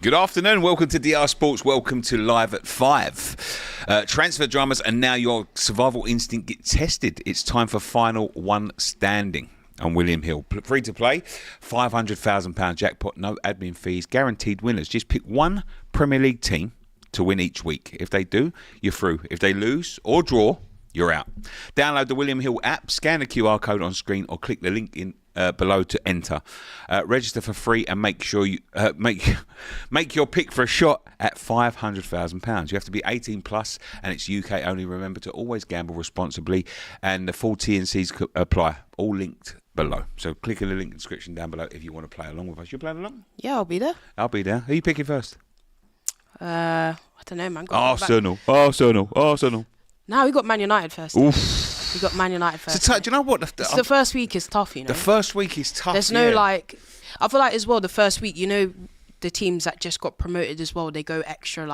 Good afternoon. Welcome to DR Sports. Welcome to Live at 5. Transfer dramas, and now your survival instinct gets tested. It's time for final one standing on William Hill. Free to play, £500,000 jackpot, no admin fees, guaranteed winners. Just pick one Premier League team to win each week. If they do, you're through. If they lose or draw, you're out. Download the William Hill app, scan the QR code on screen, or click the link in below to enter. Register for free and make sure you make your pick for a shot at £500,000. You have to be 18 plus, and it's UK only. Remember to always gamble responsibly, and the full T&Cs apply. All linked below. So click in the link description down below if you want to play along with us. You playing along? Yeah, I'll be there. I'll be there. Who are you picking first? I don't know, man. Arsenal. No, we got Man United first. Oof. We got Man United first. So, do you know what? The first week is tough, you know. The first week is tough. There's no I feel like as well, the first week, you know, the teams that just got promoted as well, they go extra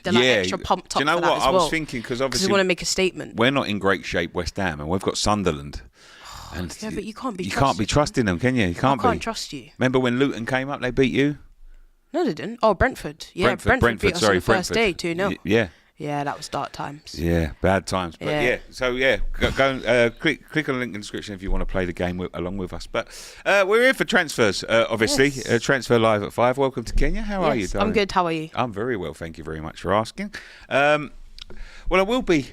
they're extra pumped up. Do you know for that what? as I was well. thinking, because obviously they want to make a statement. We're not in great shape, West Ham, and we've got Sunderland. And yeah, but you can't be. You can't be trusting them, can you? You can't. I can't trust you. Remember when Luton came up? They beat you. No, they didn't. Oh, Brentford. Yeah, Brentford beat us on the first day, 2-0. Yeah. Yeah, that was dark times. Yeah, bad times. But go click on the link in the description if you want to play the game along with us. But we're here for transfers, obviously. Yes. Transfer Live at 5. Welcome to Kenya. How are you, darling? I'm good. How are you? I'm very well, thank you very much for asking. Well, I will be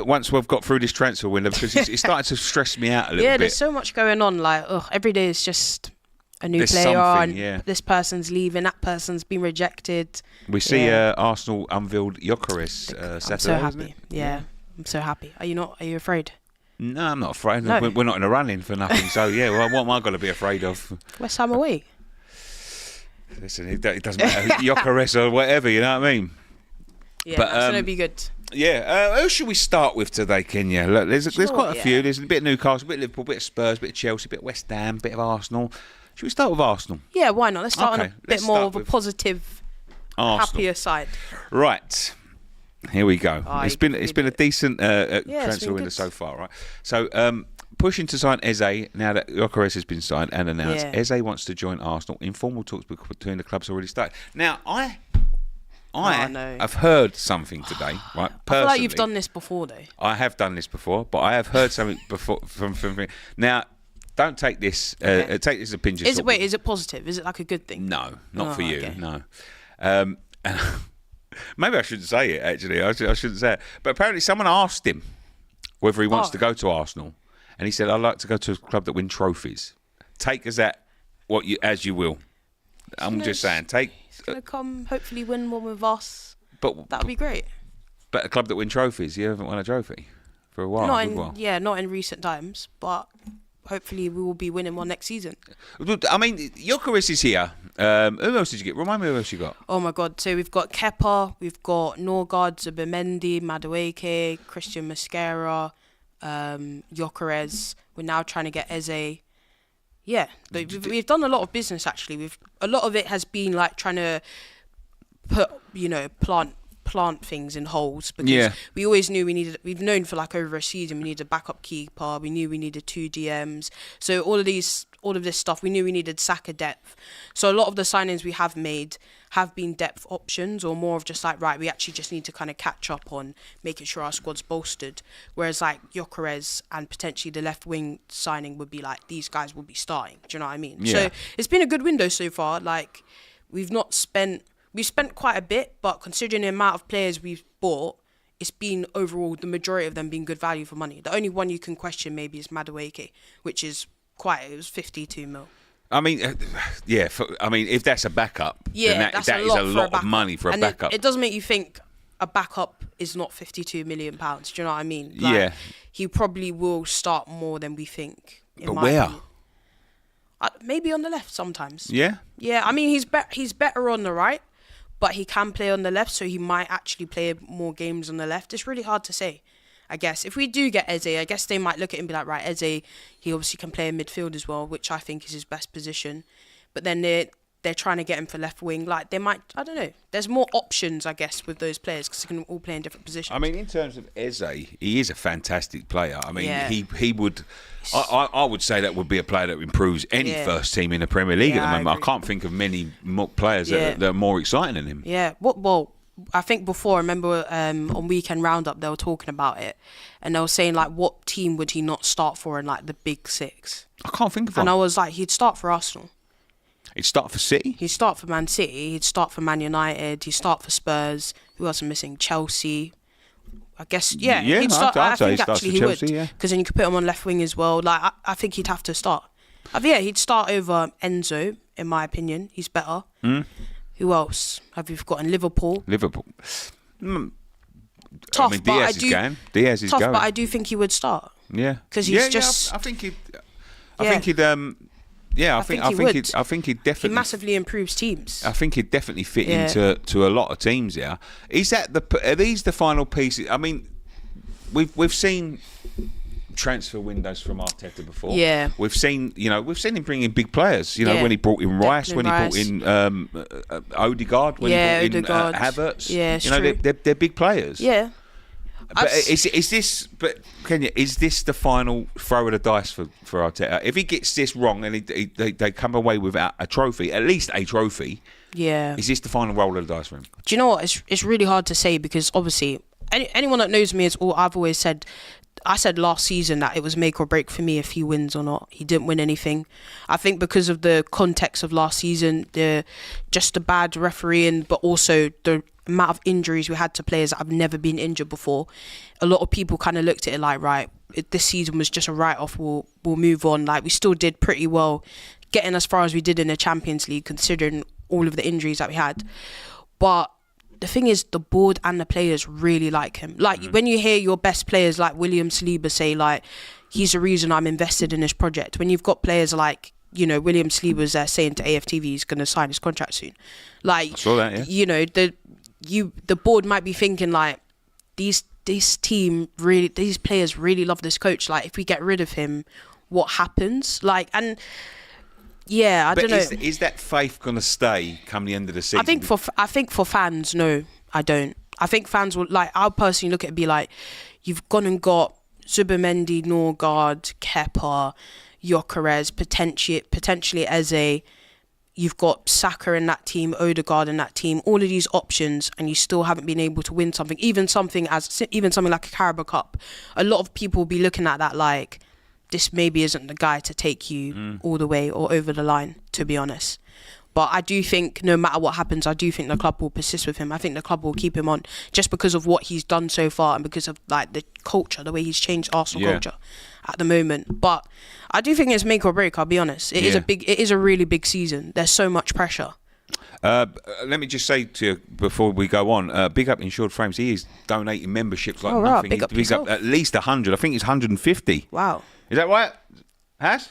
once we've got through this transfer window, because it's starting to stress me out a little bit. Yeah, there's so much going on. Every day is just a new player, and this person's leaving, that person's been rejected. We see Arsenal unveiled Gyökeres Saturday. I'm so happy. Yeah, I'm so happy. Are you afraid? No, I'm not afraid. No. We're not in a run-in for nothing. So, what am I going to be afraid of? West Ham away. Listen, it doesn't matter. Gyökeres or whatever, you know what I mean? Yeah, but, that's going to be good. Yeah, who should we start with today, Kenya? Look, there's quite a few. There's a bit of Newcastle, a bit of Liverpool, a bit of Spurs, a bit of Chelsea, a bit of West Ham, a bit of Arsenal. Should we start with Arsenal? Yeah, why not? Let's start on a bit more of a positive, happier side. Right. Here we go. It's been a decent transfer window so far, right? So pushing to sign Eze now that Gyökeres has been signed and announced. Yeah. Eze wants to join Arsenal. Informal talks between the clubs already started. Now I have heard something today, right? Personally, I feel like you've done this before, though. I have done this before, but I have heard something before from now. Don't take this. Take this as a pinch of salt. Is it positive? Is it like a good thing? No, not for you. Okay. No. Maybe I shouldn't say it. Actually, I shouldn't say it. But apparently, someone asked him whether he wants to go to Arsenal, and he said, "I'd like to go to a club that win trophies." Take as that as you will. I'm just saying. He's gonna come. Hopefully, win one with us. But that'd be great. But a club that win trophies, you haven't won a trophy for a while. Not in recent times, but. Hopefully we will be winning one next season. I mean, Gyökeres is here. Who else did you get? Remind me who else you got. Oh my God. So we've got Kepa, we've got Norgard, Zubimendi, Madueke, Christian Mosquera, Gyökeres. We're now trying to get Eze. Yeah, we've done a lot of business actually. A lot of it has been like trying to put, plant things in holes, because we always knew we've known for like over a season we needed a backup keeper, we knew we needed 2 DMs, so all of this stuff, we knew we needed Saka depth. So a lot of the signings we have made have been depth options, or more of just like, right, we actually just need to kind of catch up on making sure our squad's bolstered, whereas like Gyökeres and potentially the left wing signing would be like, these guys will be starting, do you know what I mean? So it's been a good window so far. Like we've spent quite a bit, but considering the amount of players we've bought, it's been overall, the majority of them being good value for money. The only one you can question maybe is Madueke, which is it was 52 mil. I mean, if that's a backup, then that is a lot of money for a backup. It does make you think a backup is not £52 million. Do you know what I mean? He probably will start more than we think. But where? Maybe on the left sometimes. Yeah? Yeah, I mean, he's better on the right. But he can play on the left, so he might actually play more games on the left. It's really hard to say, I guess. If we do get Eze, I guess they might look at him and be like, right, Eze, he obviously can play in midfield as well, which I think is his best position. But then they're trying to get him for left wing. Like they might, I don't know. There's more options, I guess, with those players because they can all play in different positions. I mean, in terms of Eze, he is a fantastic player. I mean, he would. I would say that would be a player that improves any first team in the Premier League at the moment. I can't think of many players that are more exciting than him. Yeah. Well, I think before, I remember on Weekend Roundup they were talking about it, and they were saying like, what team would he not start for in like the big six? I can't think of one. And I was like, he'd start for Arsenal. He'd start for City? He'd start for Man City. He'd start for Man United. He'd start for Spurs. Who else am missing? Chelsea. I guess, he'd start. I think actually he would. Because then you could put him on left wing as well. Like, I think he'd have to start. He'd start over Enzo, in my opinion. He's better. Who else have we forgotten? Liverpool. Tough, I mean, Diaz is going. Diaz is going. But I do think he would start. Yeah. Because he's just... I think he'd... I think he'd definitely. He massively improves teams. I think he'd definitely fit into a lot of teams. Yeah, are these the final pieces? I mean, we've seen transfer windows from Arteta before. Yeah, we've seen him bring in big players. When he brought in Rice, when he brought in Odegaard, when he brought in Havertz. Yeah, true. They're big players. Yeah. But is this? But Kenya, is this the final throw of the dice for Arteta? If he gets this wrong and they come away without a trophy, at least a trophy, is this the final roll of the dice for him? Do you know what? It's really hard to say because obviously anyone that knows me I've always said. I said last season that it was make or break for me if he wins or not. He didn't win anything. I think because of the context of last season, just the bad refereeing, but also the amount of injuries we had to players that have never been injured before. A lot of people kind of looked at it like, right, this season was just a write-off. We'll move on. Like we still did pretty well, getting as far as we did in the Champions League, considering all of the injuries that we had. But the thing is, the board and the players really like him. Like when you hear your best players like William Saliba say, like, he's the reason I'm invested in this project. When you've got players like, William Saliba's there saying to AFTV he's going to sign his contract soon. Like, I saw that, yeah. The board might be thinking like, this team really, these players really love this coach. Like, if we get rid of him, what happens? Like, and. Yeah, I don't know. Is that faith going to stay come the end of the season? I think for fans, no, I don't. I think fans will I'll personally look at it and be like, you've gone and got Zubimendi, Norgard, Kepa, Gyökeres, potentially Eze. You've got Saka in that team, Odegaard in that team. All of these options, and you still haven't been able to win something. Even something like a Carabao Cup. A lot of people will be looking at that like, this maybe isn't the guy to take you all the way or over the line, to be honest. But I do think no matter what happens, I do think the club will persist with him. I think the club will keep him on just because of what he's done so far and because of like the culture, the way he's changed Arsenal culture at the moment. But I do think it's make or break, I'll be honest. It is a really big season. There's so much pressure. Let me just say to you before we go on, big up Insured Frames. He is donating memberships like nothing. Big up at least 100. I think it's 150. Wow. Is that right? Has?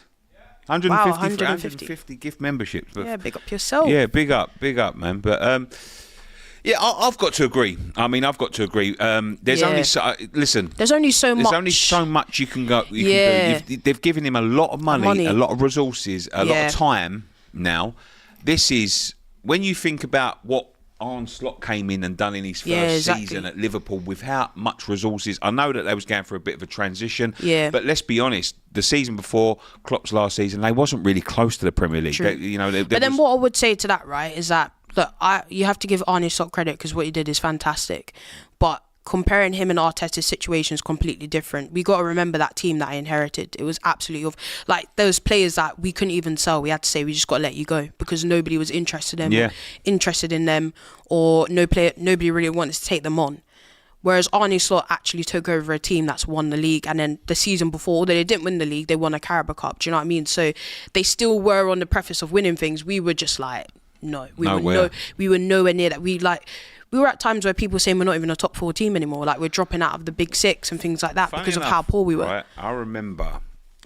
150 150 gift memberships. But big up yourself. Yeah, big up, man. But I've got to agree. There's only There's only so much. There's only so much you can go. You can do. They've given him a lot of money, a lot of resources, a lot of time. Now, this is when you think about what Arne Slot came in and done in his first season at Liverpool without much resources. I know that they was going for a bit of a transition, but let's be honest, the season before Klopp's last season, they wasn't really close to the Premier League. Then what I would say to that, right, is that you have to give Arne Slot credit because what he did is fantastic, but comparing him and Arteta's situation is completely different. We got to remember that team that I inherited. It was absolutely like those players that we couldn't even sell. We had to say we just got to let you go because nobody was interested in them, or nobody really wanted to take them on. Whereas Arne Slot actually took over a team that's won the league, and then the season before, although they didn't win the league, they won a Carabao Cup. Do you know what I mean? So they still were on the preface of winning things. We were just like, no, we were nowhere near that. We were at times where people were saying we're not even a top 4 team anymore. Like we're dropping out of the big 6 and things like that because of how poor we were. Right, I remember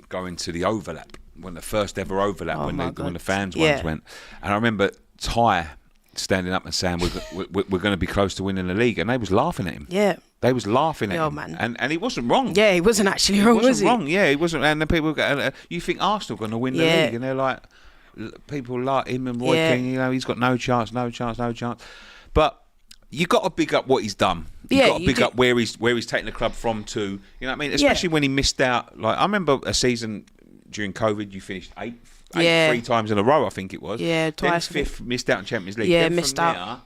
going to the overlap when the first ever overlap when the fans ones went, and I remember Ty standing up and saying we're going to be close to winning the league, and they was laughing at him. Yeah. They was laughing at him, man. And he wasn't wrong. Yeah, he wasn't actually wrong, was he? Yeah, he wasn't. And the people, you think Arsenal going to win the league, and they're like, people like him and Roy King. You know, he's got no chance. But you got to big up what he's done. You got to big up where he's taken the club from to. You know what I mean? Especially when he missed out. Like I remember a season during COVID, you finished eighth 3 times in a row. I think it was. Yeah, twice. Then 5th, missed out in Champions League. Yeah, then missed from out. There,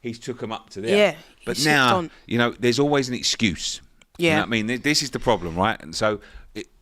he's took them up to there. Yeah, but now you know, there's always an excuse. Yeah, you know what I mean, this is the problem, right? And so.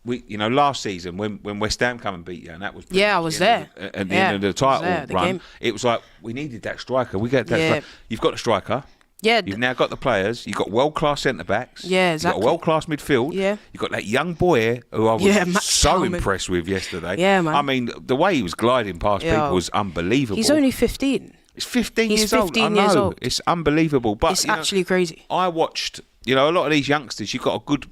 Last season when West Ham come and beat you, and that was I was there at the end of the title run. Game. It was like we needed that striker. We get that. Yeah. You've got the striker. Yeah, You've now got the players. You've got world-class centre-backs. Yeah, exactly. You've got a world-class midfield. Yeah. You've got that young boy who I was so Callum. impressed with yesterday. Yeah, man. I mean, the way he was gliding past people was unbelievable. He's only 15. He's 15 He's years old. 15 years old. It's unbelievable. But It's actually crazy. I watched, a lot of these youngsters, you've got a good...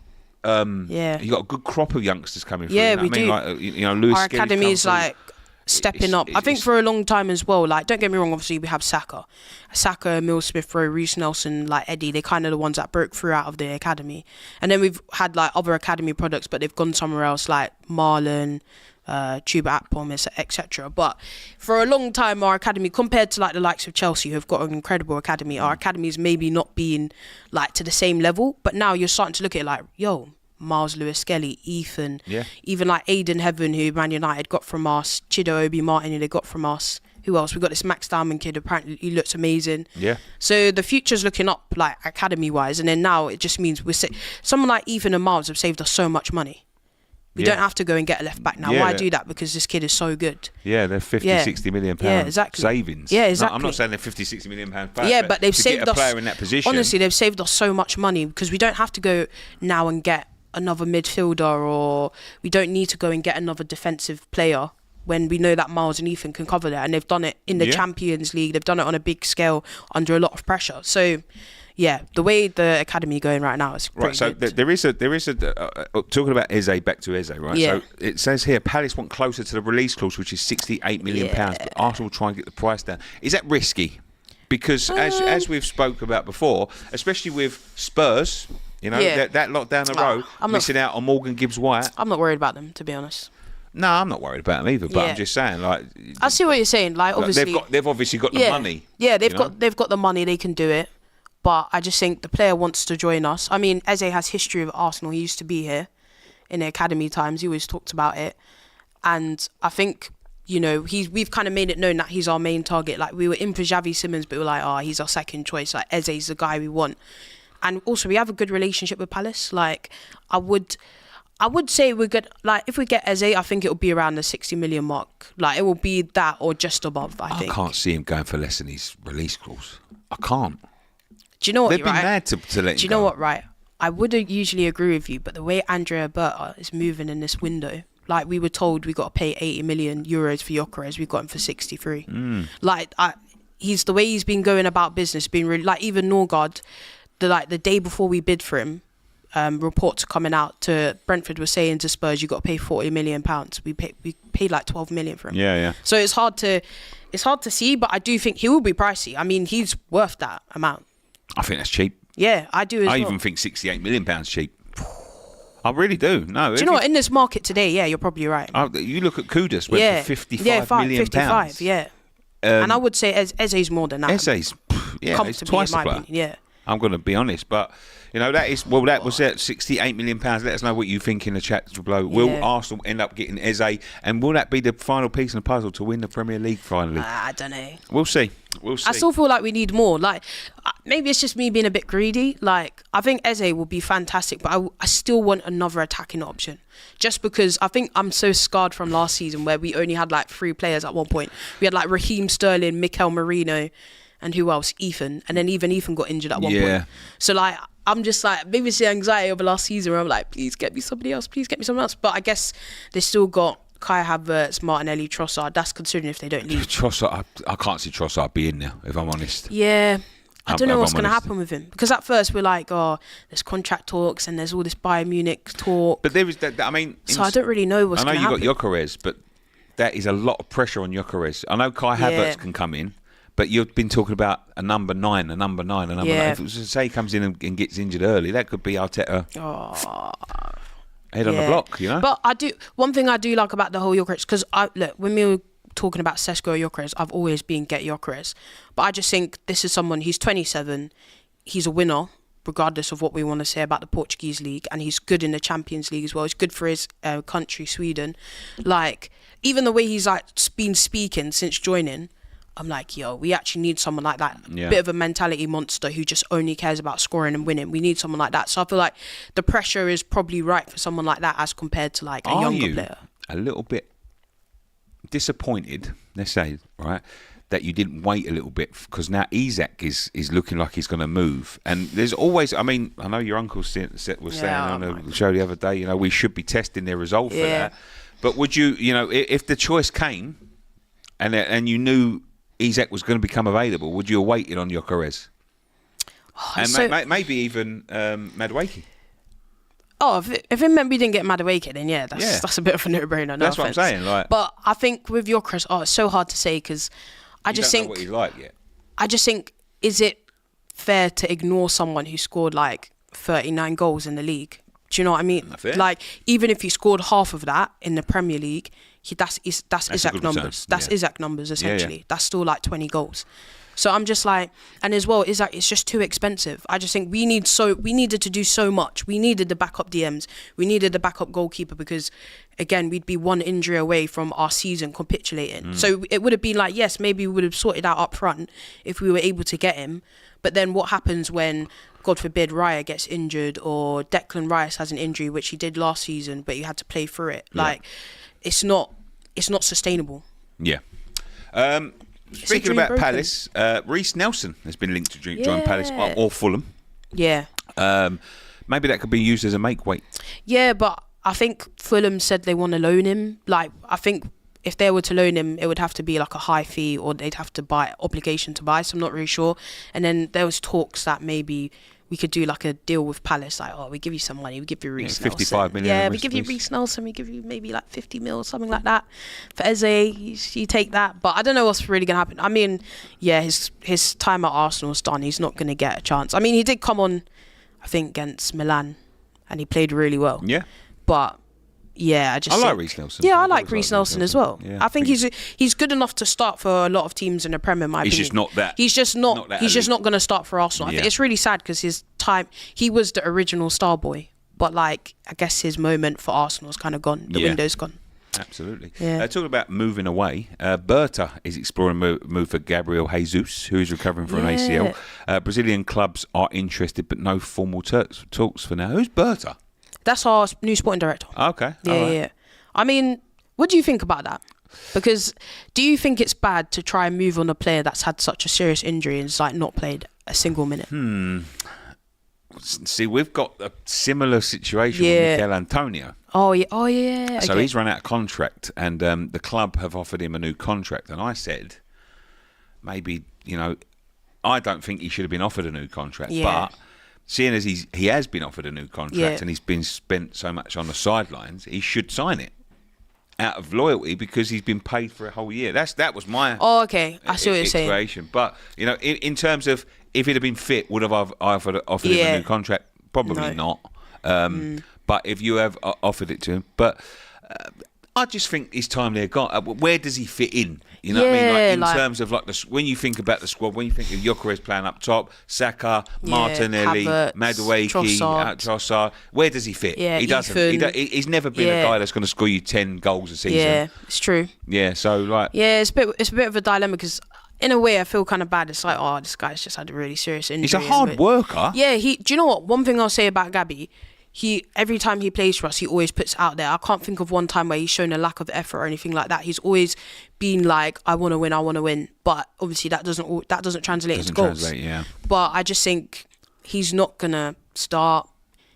you got a good crop of youngsters coming through. Yeah, we do. Like, Lewis Our academy is like stepping up. I think for a long time as well. Like, don't get me wrong. Obviously, we have Saka, Emil Smith Rowe, Reece Nelson, like Eddie. They're kind of the ones that broke through out of the academy. And then we've had like other academy products, but they've gone somewhere else, like Marlon, Tuba Akpom, etc. But for a long time, our academy, compared to like the likes of Chelsea, who've got an incredible academy, our academy's maybe not being like to the same level. But now you're starting to look at it like, Miles Lewis-Skelly, Ethan, even like Aiden Heaven, who Man United got from us, Chido Obi Martin, who they got from us. Who else? We got this Max Diamond kid. Apparently, he looks amazing. Yeah. So the future's looking up, like academy-wise, and then now it just means someone like Ethan and Miles have saved us so much money. We don't have to go and get a left back now. Why do that? Because this kid is so good. Yeah, they're 60 million pound savings. Yeah, exactly. No, I'm not saying they're 50, 60 million pound. But they've saved us. Player in that position. Honestly, they've saved us so much money because we don't have to go now and get another midfielder, or we don't need to go and get another defensive player when we know that Miles and Ethan can cover that, and they've done it in the Champions League. They've done it on a big scale under a lot of pressure. So the way the academy going right now is pretty so good. there is a talking about Eze, back to Eze, right? So it says here Palace want closer to the release clause, which is £68 million, but Arsenal try and get the price down. Is that risky? Because as we've spoke about before, especially with Spurs, that lot down the road, missing out on Morgan Gibbs-white. I'm not worried about them, to be honest. No, I'm not worried about them either. But I'm just saying, like, I see what you're saying. Like, obviously, they've obviously got the money. Yeah, they've got the money. They can do it. But I just think the player wants to join us. I mean, Eze has history with Arsenal. He used to be here in the academy times. He always talked about it, and I think we've kind of made it known that he's our main target. Like, we were in for Xavi Simons, but we were like, he's our second choice. Like, Eze's the guy we want. And also, we have a good relationship with Palace. Like, I would say we're good. Like, if we get Eze, I think it will be around the 60 million mark. Like, it will be that or just above, I think. I can't see him going for less than his release clause. I can't. Do you know what? They've been mad to let him go. Do you know what, right? I would usually agree with you, but the way Andrea Berta is moving in this window, like, we were told we got to pay 80 million euros for Gyökeres, we got him for 63. Like, he's the way he's been going about business, being really, like, even Norgard, the day before we bid for him, reports coming out to Brentford were saying to Spurs, you got to pay £40 million. We paid like 12 million for him. Yeah. So it's hard to see, but I do think he will be pricey. I mean, he's worth that amount. I think that's cheap. Yeah, I do as well. I even think £68 million cheap. I really do. No. Do you know what? In this market today, you're probably right. You look at Kudus, went for £55 million. 55, and I would say Eze's more than that. Eze's, it's twice the player. Yeah. I'm going to be honest, but that was at £68 million. Let us know what you think in the chat below. Will Arsenal end up getting Eze, and will that be the final piece in the puzzle to win the Premier League finally? I don't know. We'll see. I still feel like we need more. Like, maybe it's just me being a bit greedy. Like, I think Eze will be fantastic, but I still want another attacking option. Just because I think I'm so scarred from last season where we only had like 3 players at one point. We had like Raheem Sterling, Mikel Merino, and who else? Ethan. And then even Ethan got injured at one point. So, like, I'm just like, maybe it's the anxiety over last season where I'm like, please get me somebody else. Please get me someone else. But I guess they still got Kai Havertz, Martinelli, Trossard. That's considering if they don't leave. Trossard, I can't see Trossard being there, if I'm honest. Yeah. I don't know what's going to happen with him. Because at first we're like, there's contract talks and there's all this Bayern Munich talk. But there is that, I mean... So I don't really know what's going to happen. I know you got Gyökeres, but that is a lot of pressure on Gyökeres. I know Kai Havertz can come in. But you've been talking about a number 9. If it was to say he comes in and gets injured early, that could be Arteta head on the block, But one thing I do like about the whole Gyökeres, because look, when we were talking about Sesko or Gyökeres, I've always been get Gyökeres. But I just think this is someone, he's 27, he's a winner, regardless of what we want to say about the Portuguese league, and he's good in the Champions League as well. He's good for his country, Sweden. Like, even the way he's like been speaking since joining, I'm like, yo, we actually need someone like that. Yeah. Bit of a mentality monster who just only cares about scoring and winning. We need someone like that. So I feel like the pressure is probably right for someone like that as compared to like a younger player. A little bit disappointed, let's say, right, that you didn't wait a little bit, because now Isak is looking like he's going to move, and there's always, I mean, I know your uncle was saying on the show the other day, you know, we should be testing their result for that, but would you, you know, if the choice came and you knew Isak was going to become available, would you have waited on Gyökeres? And maybe even Madueke? Oh, if it meant we didn't get Madueke, then that's a bit of a no-brainer. No that's offense. What I'm saying. Like, but I think with Gyökeres, it's so hard to say, because I just think, know what he's like yet. I just think, is it fair to ignore someone who scored like 39 goals in the league? Do you know what I mean? Like, even if he scored half of that in the Premier League, that's Isak numbers. That's Isak numbers, essentially. Yeah. That's still like 20 goals. So I'm just like, and as well, Isak, it's just too expensive. I just think we needed to do so much. We needed the backup DMs. We needed the backup goalkeeper, because, again, we'd be one injury away from our season capitulating. So it would have been like, yes, maybe we would have sorted out up front if we were able to get him. But then what happens when, God forbid, Raya gets injured, or Declan Rice has an injury, which he did last season, but you had to play through it. Like, it's not sustainable. Yeah. Speaking about Palace, Reece Nelson has been linked to join Palace or Fulham. Yeah. Maybe that could be used as a make weight. Yeah, but I think Fulham said they want to loan him. Like, I think if they were to loan him, it would have to be like a high fee, or they'd have to obligation to buy. So I'm not really sure. And then there was talks that maybe we could do like a deal with Palace, like, oh, we give you some money, we give you Reece Nelson. 55 million. Yeah, we give you Reece Nelson, we give you maybe like 50 mil, something like that. For Eze, you take that. But I don't know what's really going to happen. I mean, yeah, his time at Arsenal's done. He's not going to get a chance. I mean, he did come on, I think, against Milan, and he played really well. Yeah. But yeah, I like Reece Nelson. Yeah, I like Reece Nelson as well. Yeah, I think he's good enough to start for a lot of teams in the Premier. In my opinion, just not that. He's just not going to start for Arsenal. I think it's really sad, because his time, he was the original star boy, but like, I guess his moment for Arsenal's kind of gone. The window's gone. Absolutely. Yeah. Talking about moving away, Berta is exploring a move for Gabriel Jesus, who is recovering from an ACL. Brazilian clubs are interested, but no formal talks for now. Who's Berta? That's our new sporting director. Okay. Yeah. I mean, what do you think about that? Because do you think it's bad to try and move on a player that's had such a serious injury and is like not played a single minute? See, we've got a similar situation with Mikel Antonio. Oh yeah. So he's run out of contract, and the club have offered him a new contract. And I said, maybe, you know, I don't think he should have been offered a new contract, but seeing as he has been offered a new contract and he's been spent so much on the sidelines, he should sign it out of loyalty, because he's been paid for a whole year. That was my I see what you're saying. But you know, in terms of if he'd have been fit, would have offered him a new contract? Probably not. But if you have offered it to him, but I just think his time there gone. Where does he fit in? You know what I mean? Like, in terms of like when you think about the squad, when you think of Gyökeres playing up top, Saka, Martinelli, Madueke, Trossard, where does he fit? Yeah, he doesn't. He's never been a guy that's going to score you 10 goals a season. Yeah, it's true. Yeah, so like. Yeah, it's a bit of a dilemma, because in a way I feel kind of bad. It's like, oh, this guy's just had a really serious injury. He's a hard worker. Yeah, do you know what? One thing I'll say about Gabby, every time he plays for us, he always puts out there. I can't think of one time where he's shown a lack of effort or anything like that. He's always been like, I want to win. But obviously that doesn't translate into goals. But I just think he's not gonna start.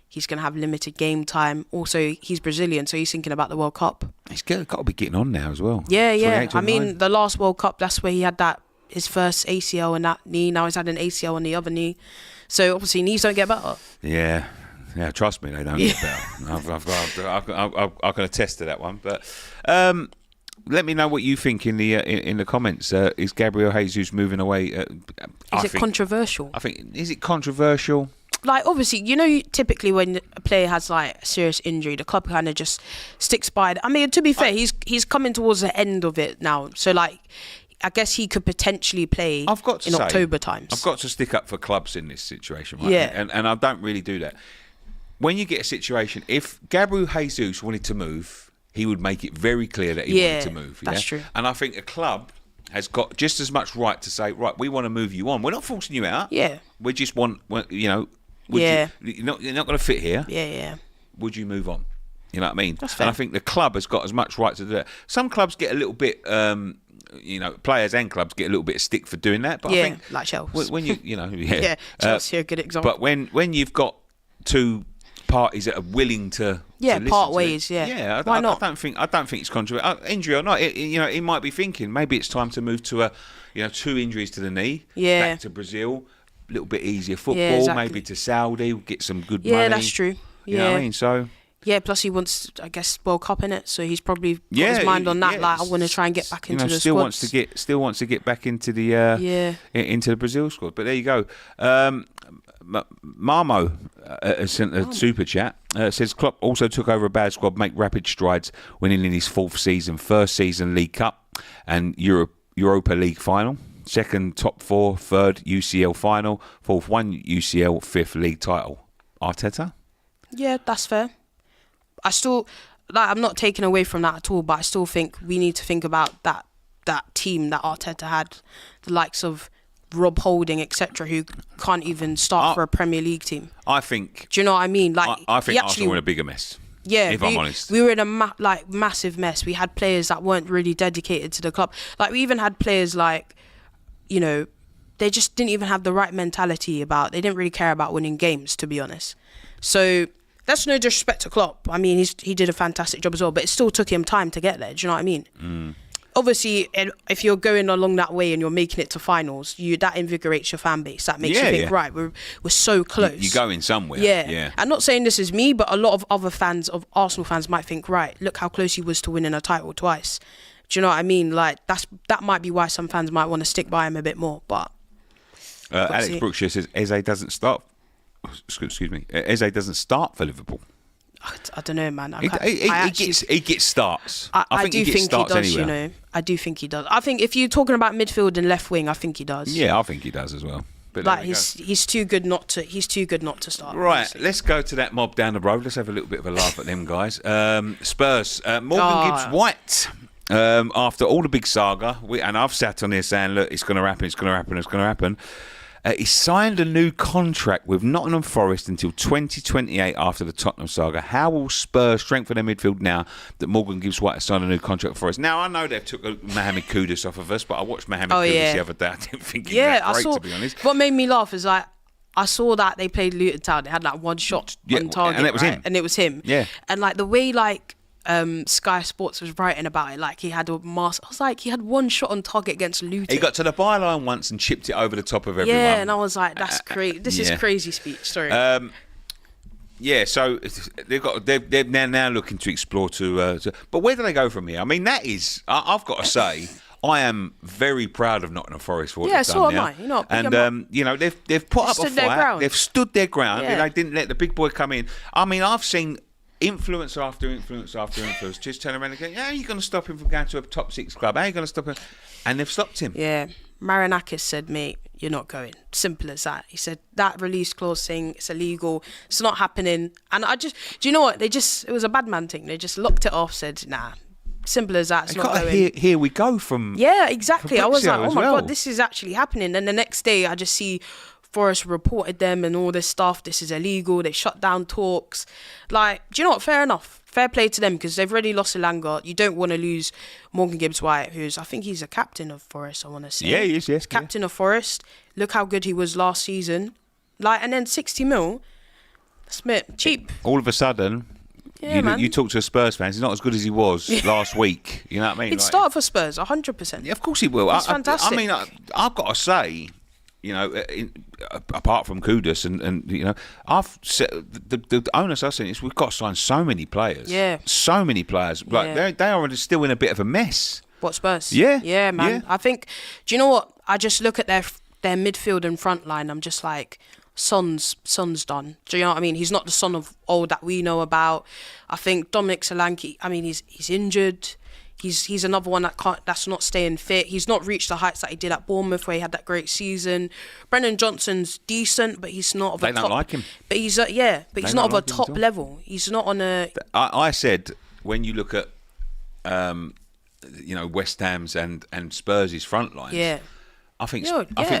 He's gonna have limited game time. Also, he's Brazilian, so he's thinking about the World Cup. He's got to be getting on now as well. Yeah. I mean, the last World Cup, that's where he had his first ACL in that knee. Now he's had an ACL on the other knee. So obviously knees don't get better. Yeah, trust me, they don't get better. I can attest to that one. But let me know what you think in the comments. Is Gabriel Jesus moving away? Is it controversial? I think, is it controversial? like, obviously, you know, typically when a player has like a serious injury, the club kind of just sticks by it. I mean, to be fair, he's coming towards the end of it now, so like, I guess he could potentially play in October times. I've got to stick up for clubs in this situation, right? Yeah. And I don't really do that. When you get a situation, if Gabriel Jesus wanted to move, he would make it very clear that he wanted to move. That's true. And I think a club has got just as much right to say, right, we want to move you on. We're not forcing you out. Yeah. We just want, you know, you're not going to fit here. Yeah. Would you move on? You know what I mean? That's fair. And I think the club has got as much right to do that. Some clubs get a little bit, you know, players and clubs get a little bit of stick for doing that. But I think like Chelsea. when you know, Yeah, Chelsea are a good example. But when you've got two parties that are willing to part ways. Why not? I don't think it's controversial. Injury or not, he might be thinking maybe it's time to move to 2 injuries to the knee. Yeah. Back to Brazil, a little bit easier football. Yeah, exactly. Maybe to Saudi, get some good money. Yeah, that's true. You know what I mean? So. Yeah, plus he wants, I guess, World Cup in it, so he's probably got his mind on that. Like, I want to try and get back into the squad. Still wants to get back into the into the Brazil squad. But there you go. Marmo sent a super chat. Says Klopp also took over a bad squad, make rapid strides, winning in his 4th season, first season League Cup and Europa League final. Second top 4, third UCL final, 4th one UCL, 5th league title. Arteta? Yeah, that's fair. I still, like, I'm not taking away from that at all, but I still think we need to think about that team that Arteta had, the likes of Rob Holding, etc., who can't even start for a Premier League team. I think. Do you know what I mean? Like, I think Arsenal were in a bigger mess. Yeah, if I'm honest, we were in a massive mess. We had players that weren't really dedicated to the club. Like, we even had players like, you know, they just didn't even have the right mentality about. They didn't really care about winning games, to be honest. So. That's no disrespect to Klopp. I mean, he did a fantastic job as well, but it still took him time to get there. Do you know what I mean? Obviously, if you're going along that way and you're making it to finals, that invigorates your fan base. That makes you think, right, we're so close. You're going somewhere. Yeah. I'm not saying this is me, but a lot of other fans, of Arsenal fans, might think, right, look how close he was to winning a title twice. Do you know what I mean? Like, that might be why some fans might want to stick by him a bit more. But Alex Brookshire says Eze doesn't start. Excuse me. Eze doesn't start for Liverpool. I don't know, man. He gets starts. I do think he does. Anywhere. You know, I do think he does. I think if you're talking about midfield and left wing, I think he does. Yeah, I think he does as well. But like he's too good not to. He's too good not to start. Right, honestly. Let's go to that mob down the road. Let's have a little bit of a laugh at them guys. Spurs. Morgan Gibbs-white. After all the big saga, and I've sat on here saying, look, it's going to happen. It's going to happen. It's going to happen. He signed a new contract with Nottingham Forest until 2028 after the Tottenham saga. How will Spurs strengthen their midfield now that Morgan Gibbs-white has signed a new contract for us? Now, I know they took Mohamed Kudus off of us, but I watched Mohamed Kudus the other day. I didn't think he was that great, to be honest. What made me laugh is like, I saw that they played Luton Town. They had like one shot on target, and it was him. And it was him. Yeah. And like the way Sky Sports was writing about it, like he had a mask. I was like, he had one shot on target against Luton. He got to the byline once and chipped it over the top of everyone. Yeah, and I was like, that's crazy. This is crazy speech. Sorry. So they're now looking to explore but where do they go from here? I mean, that is, I've got to say, I am very proud of Nottingham Forest for what they've done. So am I. You know, and they've put up a fight. They've stood their ground. Yeah. They didn't let the big boy come in. I mean, I've seen influencer after influence after influence just turn around and go, how are you going to stop him from going to a top 6 club? How are you going to stop him? And they've stopped him. Yeah. Marinakis said, mate, you're not going. Simple as that. He said that release clause thing, it's illegal. It's not happening. And do you know what? It was a bad man thing. They just locked it off, said, nah. Simple as that. It's not going. Here we go from. Yeah, exactly. I was like, oh my God, this is actually happening. And the next day I just see Forest reported them and all this stuff. This is illegal. They shut down talks. Like, do you know what? Fair enough. Fair play to them because they've already lost Elanga. You don't want to lose Morgan Gibbs-white, I think he's a captain of Forest, I want to say. Yeah, he is, yes. Captain of Forest. Look how good he was last season. Like, and then 60 mil. That's a bit cheap. All of a sudden, you talk to a Spurs fans, he's not as good as he was last week. You know what I mean? He'd start for Spurs, 100%. Yeah, of course he will. He's fantastic. I mean, I've got to say, apart from Kudus and I've said the onus I've seen is we've got to sign so many players. Yeah. So many players. Like they are still in a bit of a mess. What, Spurs? Yeah. Yeah, man. Yeah. I think, do you know what? I just look at their midfield and front line. I'm just like, Son's done. Do you know what I mean? He's not the Son of old that we know about. I think Dominic Solanke, I mean, he's injured. He's another one that's not staying fit. He's not reached the heights that he did at Bournemouth, where he had that great season. Brendan Johnson's decent, but he's not of a top. They don't like him. But he's not of a top level. He's not on a. I said when you look at, West Ham's and Spurs' front lines. Yeah. I think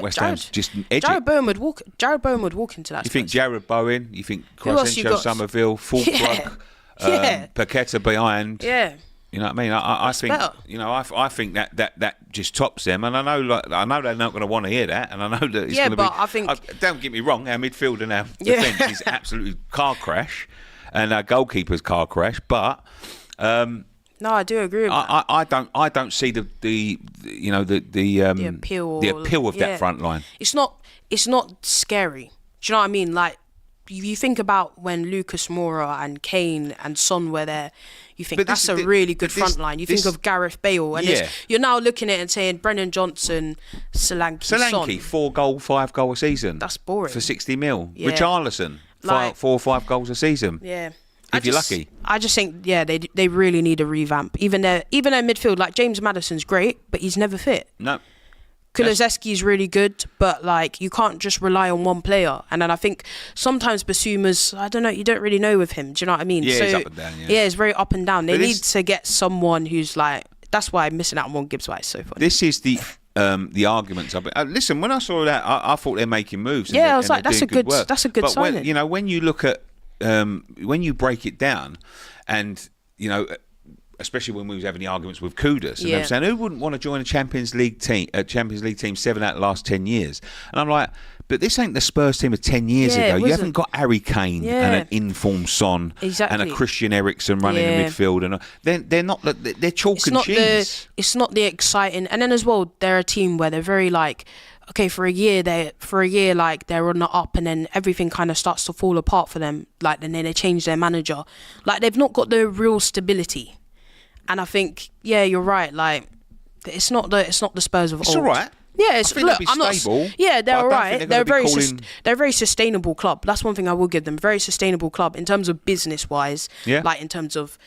West Ham's just edgy. Jared Bowen would walk into that. You think Jared Bowen? You think else Crescencio Somerville, Fulkrug, Paqueta behind? Yeah. You know what I mean? I think better. I think that just tops them, and I know they're not going to want to hear that, and I know that it's going to be. I think don't get me wrong, our midfield and our defence is absolutely car crash, and our goalkeeper's car crash. But no, I do agree with that. I don't see the appeal of that front line. It's not scary. Do you know what I mean? Like, you think about when Lucas Moura and Kane and Son were there, you think that's a really good front line. You think of Gareth Bale, and you're now looking at it and saying Brendan Johnson, Solanke, Son. 4-goal, 5-goal a season. That's boring. For 60 mil. Yeah. Richarlison, 4 or 5 goals a season. Yeah. If you're lucky. I just think, they really need a revamp. Even their midfield, like James Maddison's great, but he's never fit. No. Kulusevski's really good, but like you can't just rely on one player. And then I think sometimes Basuma's, I don't know, you don't really know with him. Do you know what I mean? Yeah, he's up and down. Yeah, it's very up and down. They need to get someone who's like. That's why I'm missing out on Gibbs-white. So funny. This is the arguments of it. Listen, when I saw that, I thought they're making moves. I was like, that's a good signing. But when you look at when you break it down, and especially when we was having the arguments with Kudus, and they were saying who wouldn't want to join a Champions League team 7 out of the last 10 years, and I'm like, but this ain't the Spurs team of 10 years ago. You haven't got Harry Kane and an informed Son and a Christian Eriksen running the midfield, and they're not. They're chalk and cheese. It's not the exciting, and then as well, they're a team where they're very like. Okay, for a year like they're on the up, and then everything kind of starts to fall apart for them. Like, and then they change their manager. Like, they've not got the real stability. And I think, you're right. Like, it's not the Spurs of old. It's all right. Yeah, I'm stable. They're all right. They're a very sustainable club. That's one thing I will give them. Very sustainable club in terms of business wise. Yeah. Like, in terms of,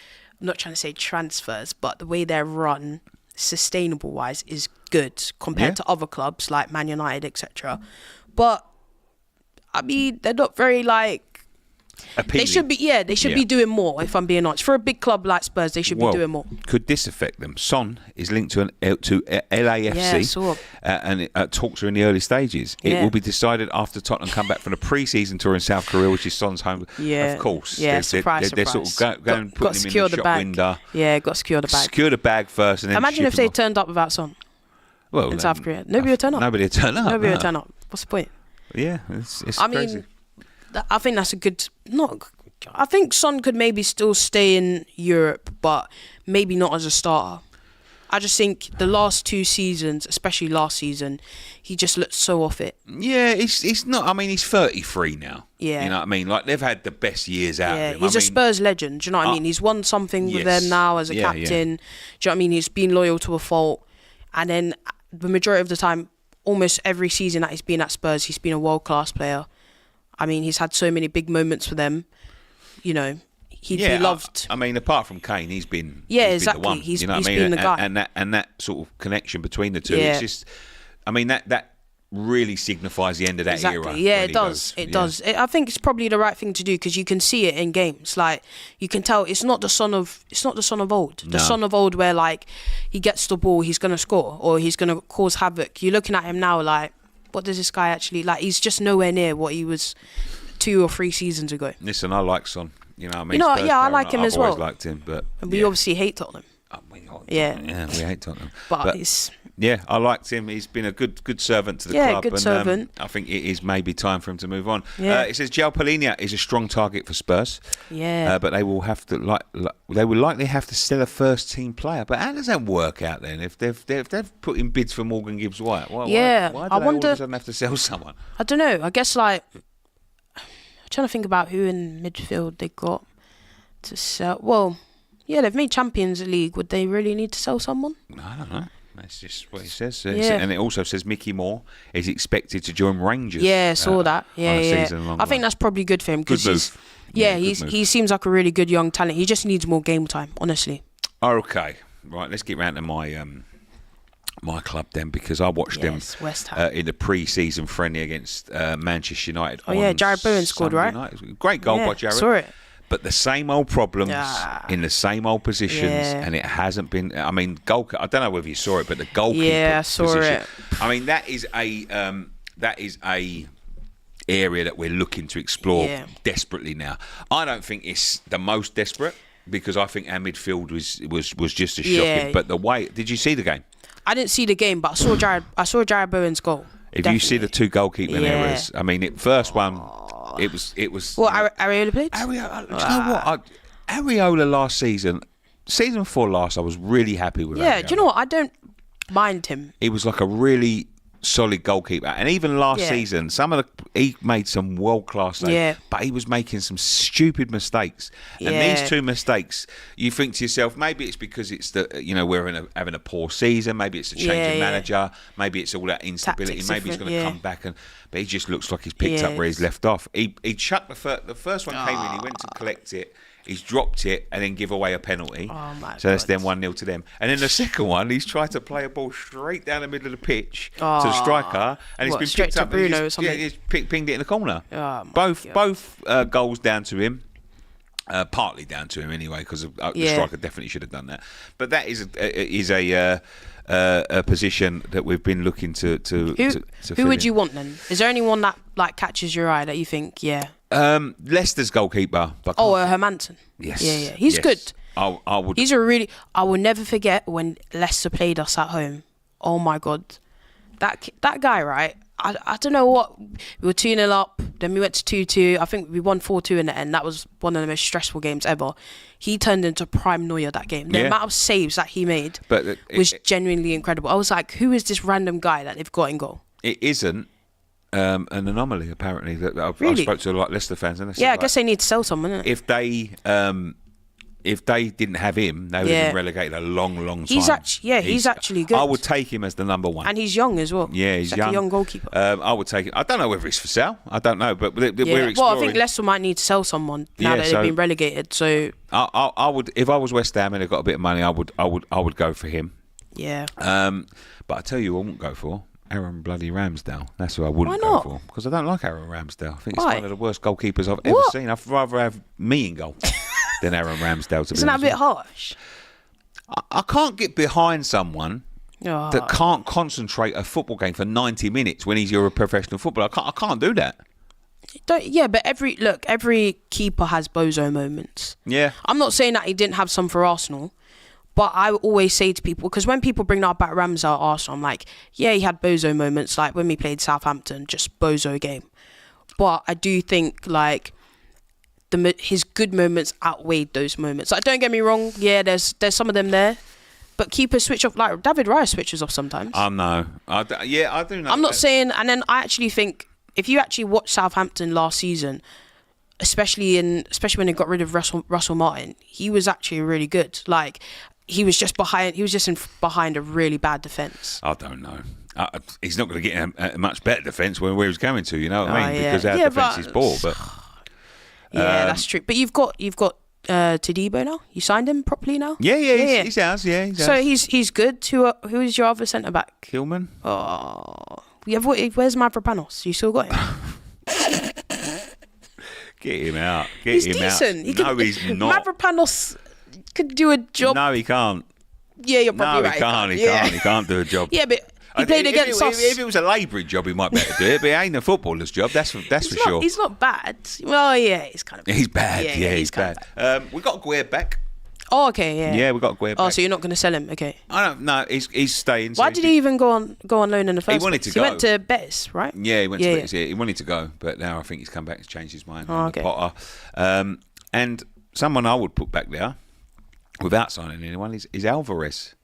I'm not trying to say transfers, but the way they're run, sustainable wise, is good compared to other clubs like Man United, etc. But I mean, they're not very like. Appealing. They should be doing more, if I'm being honest. For a big club like Spurs, they should be doing more. Could this affect them? Son is linked to LAFC, and talks are in the early stages. It will be decided after Tottenham come back from the pre-season tour in South Korea, which is Son's home. Of course. Yeah, surprise. They're sort of going and putting him in the shop window. Yeah, got to secure the bag. Secure the bag first, and then imagine if they turned up without Son. Well, in South Korea, nobody would turn up. Nobody would turn up. What's the point? Yeah, it's crazy. Mean, I think that's a good. I think Son could maybe still stay in Europe, but maybe not as a starter. I just think the last 2 seasons, especially last season, he just looked so off it. Yeah, it's not. I mean, he's 33 now. Yeah, you know what I mean. Like, they've had the best years out of him. He's a Spurs legend. Do you know what I mean? He's won something with them now as a captain. Do you know what I mean? He's been loyal to a fault, and then the majority of the time, almost every season that he's been at Spurs, he's been a world-class player. I mean, he's had so many big moments for them. He'd be loved. I mean, apart from Kane, he's been exactly. The one. He's been the guy, and that sort of connection between the two. It's just, I mean, that really signifies the end of that era. Yeah, it does. It does. I think it's probably the right thing to do because you can see it in games. Like, you can tell it's not the son of old. The Son of old where like he gets the ball, he's gonna score or he's gonna cause havoc. You're looking at him now like, what does this guy actually like? He's just nowhere near what he was 2 or 3 seasons ago. Listen, I like Son. You know what I mean? I like him as well. I've always liked him, but we obviously hate Tottenham. We hate Tottenham. But it's. Yeah, I liked him. He's been a good servant to the club. Good servant. I think it is maybe time for him to move on. Yeah. It says João Palhinha is a strong target for Spurs. Yeah. But they will have to they will likely have to sell a first team player. But how does that work out then? If they've put in bids for Morgan Gibbs-white, why do they all of a sudden have to sell someone? I don't know. I guess like I'm trying to think about who in midfield they got to sell. Well, yeah, they've made Champions League. Would they really need to sell someone? I don't know. That's just what it says. Yeah. And it also says Mickey Moore is expected to join Rangers. Yeah, saw that. Yeah, on a yeah. season-long I think run. that's probably good for him. Good move. He seems like a really good young talent. He just needs more game time, honestly. Okay, right. Let's get round to my club then, because I watched them West Ham. in the pre-season friendly against Manchester United. Oh yeah, Jared Bowen scored, right? Night. It was a great goal by Jared. Saw it. But the same old problems in the same old positions, and it hasn't been. I mean, I don't know whether you saw it, but the goalkeeper. Yeah, I saw position, it. I mean, that is a area that we're looking to explore desperately now. I don't think it's the most desperate, because I think our midfield was just as shocking. But the way, did you see the game? I didn't see the game, but I saw Jared Bowen's goal. If you see the two goalkeeping errors, I mean, first one, it was. What, Areola played? Areola, do you know what? Areola last season 4 last, I was really happy with. Yeah, Areola. do you know what? I don't mind him. He was like a really solid goalkeeper, and even last season, he made some world class saves, but he was making some stupid mistakes. And these two mistakes, you think to yourself, maybe it's because it's we're having a poor season, maybe it's a change of manager, maybe it's all that instability, Tactics maybe he's going to come back, but he just looks like he's picked up where he's left off. He chucked the first one came in, he went to collect it. He's dropped it and then give away a penalty. Oh my so that's then 1-0 to them. And then the second one, he's tried to play a ball straight down the middle of the pitch to the striker, and it's been picked up. Bruno or something? He's pinged it in the corner. Oh both goals down to him. Partly down to him anyway, because the striker definitely should have done that. But that is a position that we've been looking to Who would you want then? Is there anyone that like catches your eye that you think, Leicester's goalkeeper. Hermansen. Yes. Yeah. He's good. I would. I will never forget when Leicester played us at home. Oh my God, that guy, right? I don't know what. We were 2-0 up, then we went to 2-2. I think we won 4-2 in the end. That was one of the most stressful games ever. He turned into prime Neuer that game. The amount of saves that he made was genuinely incredible. I was like, who is this random guy that they've got in goal? It isn't an anomaly, apparently. That I spoke to a lot of Leicester fans, and they said, I guess they need to sell someone. Innit? If they didn't have him, they would have been relegated a long time. He's actually good. I would take him as the number one. And he's young as well. Yeah, he's like young. a young goalkeeper. I would take it. I don't know whether it's for sale. I don't know, but we're exploring. Well, I think Leicester might need to sell someone now that they've been relegated. So I would, if I was West Ham and they've got a bit of money, I would go for him. Yeah. But I tell you, I wouldn't go for Aaron bloody Ramsdale. That's who I wouldn't go for, because I don't like Aaron Ramsdale. I think he's one of the worst goalkeepers I've ever seen. I'd rather have me in goal than Aaron Ramsdale. Isn't that a bit harsh? I can't get behind someone that can't concentrate a football game for 90 minutes when you're a professional footballer. I can't do that. But every keeper has bozo moments. Yeah. I'm not saying that he didn't have some for Arsenal, but I always say to people, because when people bring up about Ramsdale at Arsenal, I'm like, he had bozo moments, like when we played Southampton, just bozo game. But I do think like his good moments outweighed those moments. Like, don't get me wrong, there's some of them there, but keepers switch off. Like David Raya switches off sometimes. No, I do know. I'm not saying, and then I actually think if you actually watch Southampton last season, especially when they got rid of Russell Martin, he was actually really good. Like he was just behind a really bad defence. I don't know. He's not going to get a much better defence where he was going to. You know what I mean? Because our defence is poor, but. That's true. But you've got Todibo now. You signed him properly now. Yeah. He's ours. So he's good. Who is your other centre back? Kilman. Oh, where's Mavropanos? You still got him? Get him out. He's decent. No, he's not. Mavropanos could do a job. No, he can't. Yeah, you're probably right. He can't do a job. Yeah, but he played against us. If it was a labouring job, he might be able to do it, but it ain't a footballer's job. That's for sure. He's not bad. Well, he's kind of bad. He's bad. He's bad. We got Guerre back. Oh, okay, yeah. Yeah, we got Guerre back. Oh, so you're not going to sell him? Okay. I don't know. He's staying. Why did he even go on loan in the first place? He wanted to go. He went to Betis, right? Yeah, he went to Betis. Yeah. He wanted to go, but now I think he's come back and changed his mind. Oh, okay. Potter. And someone I would put back there, without signing anyone, is Alvarez.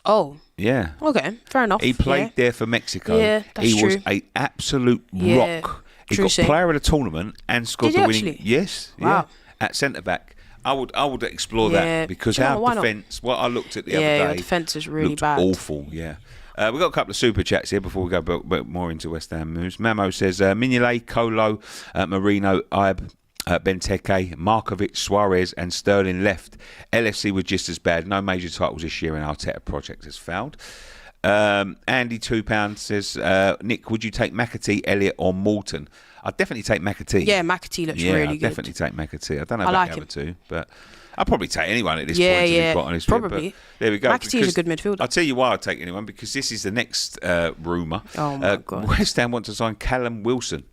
Oh. Yeah. Okay, fair enough. He played there for Mexico. Yeah, that's he true. was an absolute rock. He got player of the tournament and scored Did the he winning. actually? Yes. Wow. Yeah. At centre back. I would explore that because why our not? defence. What I looked at the other Yeah, day, your defence is really looked bad. awful. Yeah. We've got a couple of super chats here before we go a bit more into West Ham moves. Mamo says Mignolet, Colo, Marino, Ibe, Benteke, Markovic, Suarez and Sterling left. LFC was just as bad. No major titles this year and Arteta project has failed. Andy £2 says, Nick, would you take McAtee, Elliott or Morton? I'd definitely take McAtee. Yeah, McAtee looks really good. I'd definitely take McAtee. I don't know about the other two, but I'd probably take anyone at this point, to be quite honest. Probably. But there we go. McAtee's a good midfielder. I'll tell you why I'd take anyone, because this is the next rumour. Oh, my God. West Ham want to sign Callum Wilson,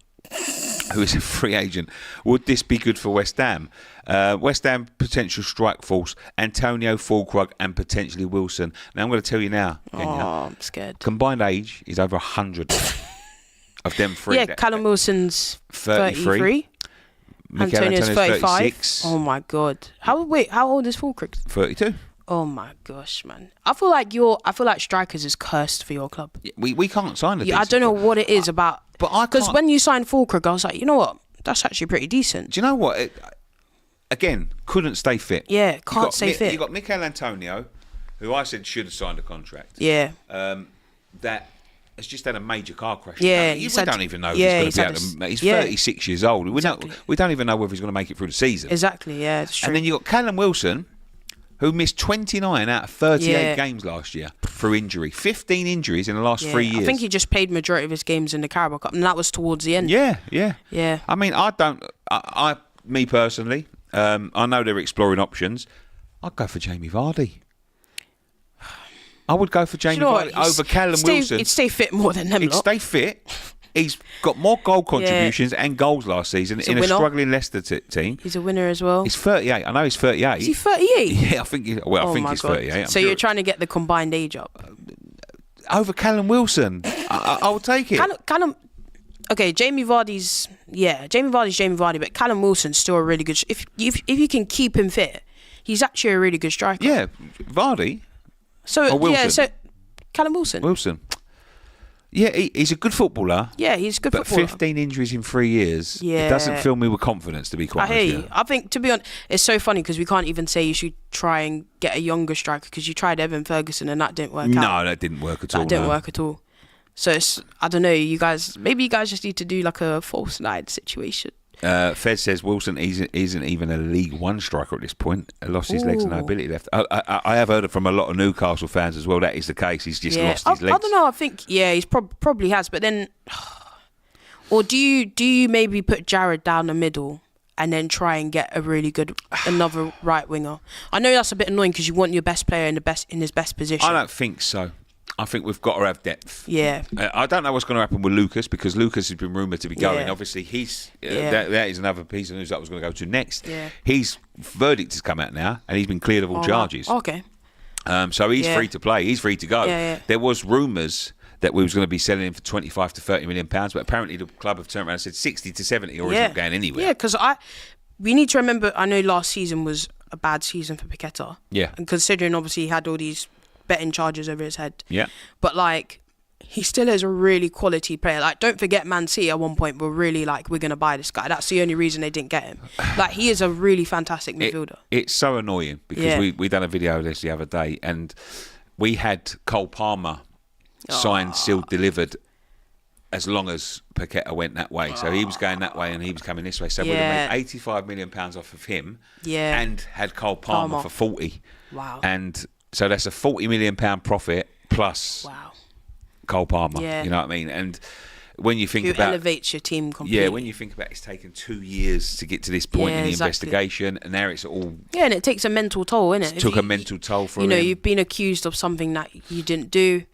who is a free agent. Would this be good for West Ham? West Ham potential strike force, Antonio, Fulkrug and potentially Wilson. Now I'm going to tell you now, Kenya, I'm scared. combined age is over 100 of them three. Yeah, Callum Wilson's 33. Antonio's 35. 36. Oh my God. How old is Fulkrug? 32. Oh my gosh, man. I feel like strikers is cursed for your club. We can't sign a Yeah, I don't know what it is about. But I because can't- when you signed Fulkrug, I was like, you know what? That's actually pretty decent. Do you know what? Again, couldn't stay fit. Yeah, can't stay fit. You got Mikel Antonio, who I said should have signed a contract. Yeah. That has just had a major car crash. Yeah, we don't even know if he's going to be able to. He's 36 years old. We don't even know whether he's going to make it through the season. Exactly. Yeah, it's true. And then you got Callum Wilson, who missed 29 out of 38 games last year through injury. 15 injuries in the last 3 years. I think he just played majority of his games in the Carabao Cup, and that was towards the end. Yeah. Yeah. I mean, me personally, I know they're exploring options. I'd go for Jamie Vardy. I would go for Jamie Vardy over Callum Wilson. He'd stay fit more than them. He'd stay fit. He's got more goal contributions and goals last season in a struggling Leicester team. He's a winner as well. He's 38. I know he's 38. Is he 38? Yeah, I think. I think he's 38. So you're trying to get the combined age up over Callum Wilson. I will take it. Callum. Okay, Jamie Vardy, but Callum Wilson's still a really good. If you can keep him fit, he's actually a really good striker. Yeah, Vardy. So Wilson. so Callum Wilson. Yeah, he's a good footballer. Yeah, he's a good footballer. But 15 injuries in 3 years. Yeah. It doesn't fill me with confidence, to be quite honest. I hear you. I think, to be honest, it's so funny because we can't even say you should try and get a younger striker because you tried Evan Ferguson and that didn't work out. No, that didn't work at all. That didn't work at all. So I don't know, maybe you guys just need to do like a false nine situation. Fez says Wilson isn't even a League One striker at this point. Lost his legs and no ability left. I have heard it from a lot of Newcastle fans as well. That is the case. He's just lost his legs. I don't know. I think he's probably has. But then, or do you maybe put Jared down the middle and then try and get a really good another right winger? I know that's a bit annoying because you want your best player in his best position. I don't think so. I think we've got to have depth. Yeah. I don't know what's going to happen with Lucas because Lucas has been rumoured to be going. Yeah. Obviously, that is another piece of news that I was going to go to next. Yeah. His verdict has come out now and he's been cleared of all charges. Wow. Okay. So he's free to play. He's free to go. Yeah. There was rumours that we was going to be selling him for 25 to 30 million pounds, but apparently the club have turned around and said 60 to 70 or he's not going anywhere. Yeah, because we need to remember, I know last season was a bad season for Paqueta. Yeah. And considering obviously he had all these betting charges over his head. Yeah. But he still is a really quality player. Don't forget Man City at one point were really we're going to buy this guy. That's the only reason they didn't get him. He is a really fantastic midfielder. It's so annoying because we done a video of this the other day and we had Cole Palmer signed, sealed, delivered as long as Paqueta went that way. So he was going that way and he was coming this way. So we'd have made £85 million off of him and had Cole Palmer for 40. Wow. And so that's a £40 million profit plus Cole Palmer. Yeah. You know what I mean? And when you think about... elevates your team completely. Yeah, when you think about it's taken 2 years to get to this point in the investigation and now it's all... Yeah, and it takes a mental toll, innit? It took a mental toll for him. You've been accused of something that you didn't do.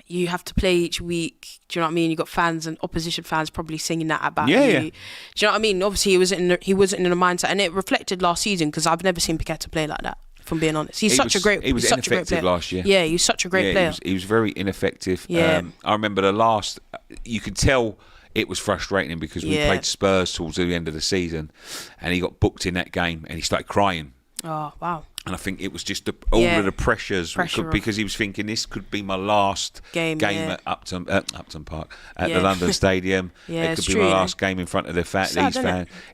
You have to play each week. Do you know what I mean? You got fans and opposition fans probably singing that about you. Do you know what I mean? Obviously, he wasn't in the mindset, and it reflected last season because I've never seen Paqueta play like that. If I'm being honest, he was ineffective last year. Yeah, he was such a great player. He was very ineffective. Yeah. I remember you could tell it was frustrating him because we played Spurs towards the end of the season, and he got booked in that game, and he started crying. Oh wow! And I think it was just all of the pressures Pressure because he was thinking this could be my last game at Upton Park at the London Stadium. Yeah, it could be my last game in front of these fans.